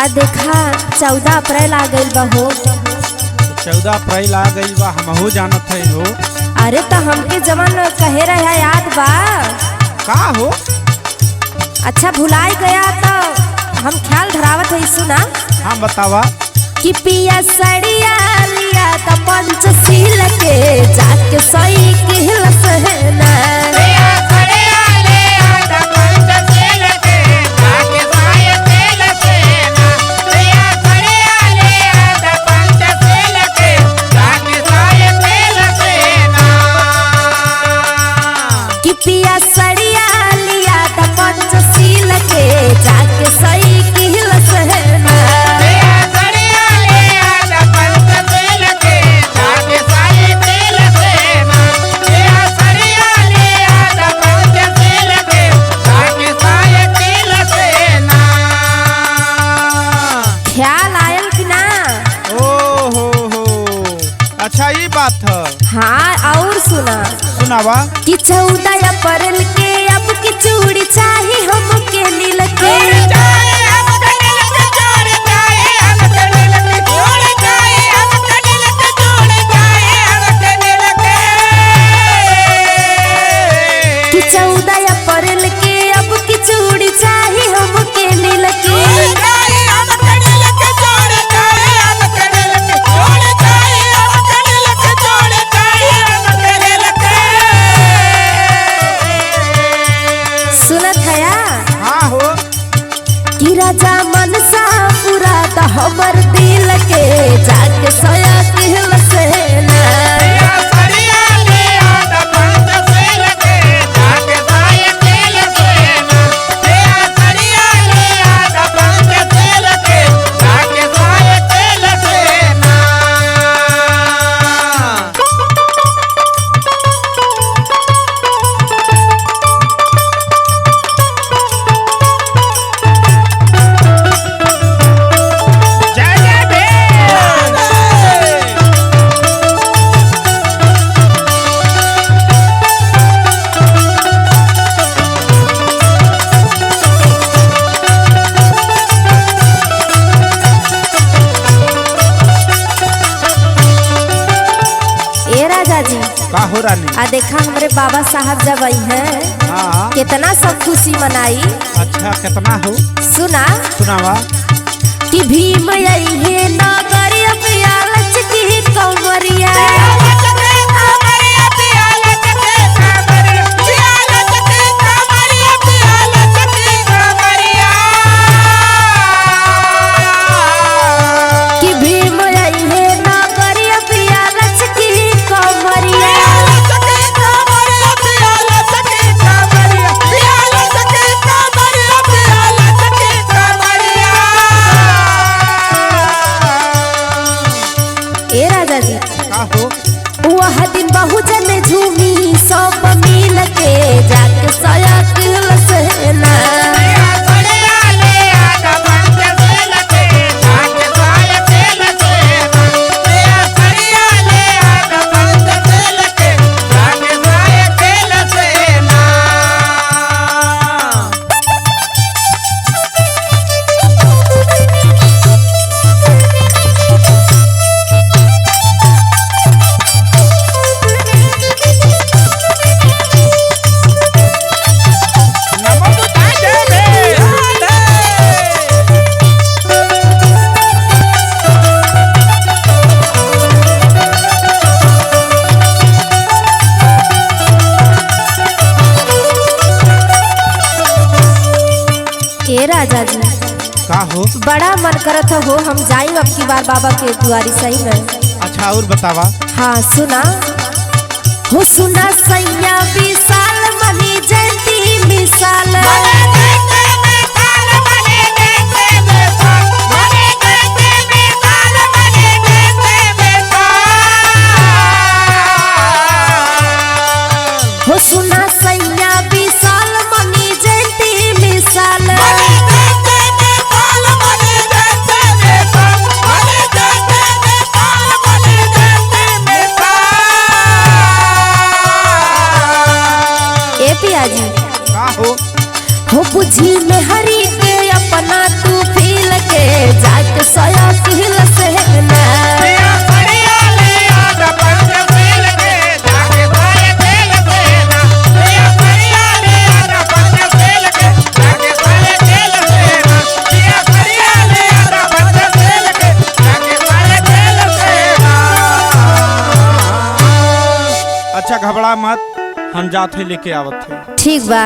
आ देखा 14 अप्रैल आ गई बा हो। 14 अप्रैल आ गई बा, हमहू जानत है हो। अरे तो हमके जवन कहे रहा याद बा का हो? अच्छा भुलाई गया तो हम ख्याल धरावत है। सुना हाँ बतावा। कि पिया सड़िया लिया तो पंचशील के जाके सही किहल सहना। पिया सड़िया लिया तो पंचशील के जाके सही किहल सहना। ख्याल आयल कि ना? ओ हो अच्छा ये बात है। हाँ और सुना सुनावा। कि 14 अप्रैल के अब की चूड़ी चाहिए हमके नील के। कि 14 अप्रैल के अब की चूड़ी चाहिए हमके नील के। सुनत है? हाँ हो। कि राजा मनसा पूरा तो हमर दिल के जाके सया किहल सहना। का हो रानी? आ देखा हमारे बाबा साहब जब आई हैं हाँ। कितना सब खुशी मनाई। अच्छा कितना हो? सुना सुनावा। कि भीम आई है नगरिया पियालच की कमरिया। कि भीम आई है नगरिया पियालच की कमरिया। ए राजा जी का हो? वह दिन बहुजन झूमी सब मिल के जाके सया किहल सहना। ए राजा जी का हो? बड़ा मन करत हो हम जाई अब की बार बाबा के दुआरी सही में। अच्छा और बतावा। हाँ सुना हो। सुना सैया विशाल मनी जयंती मिसाल। हो सुना सैया विशाल मनी जयंती मिसाल। ए पिया जी का हो? हो बुझी सया किल से ना अच्छा घबरा मत, हम जाते लेके आवत थे। ठीक बा।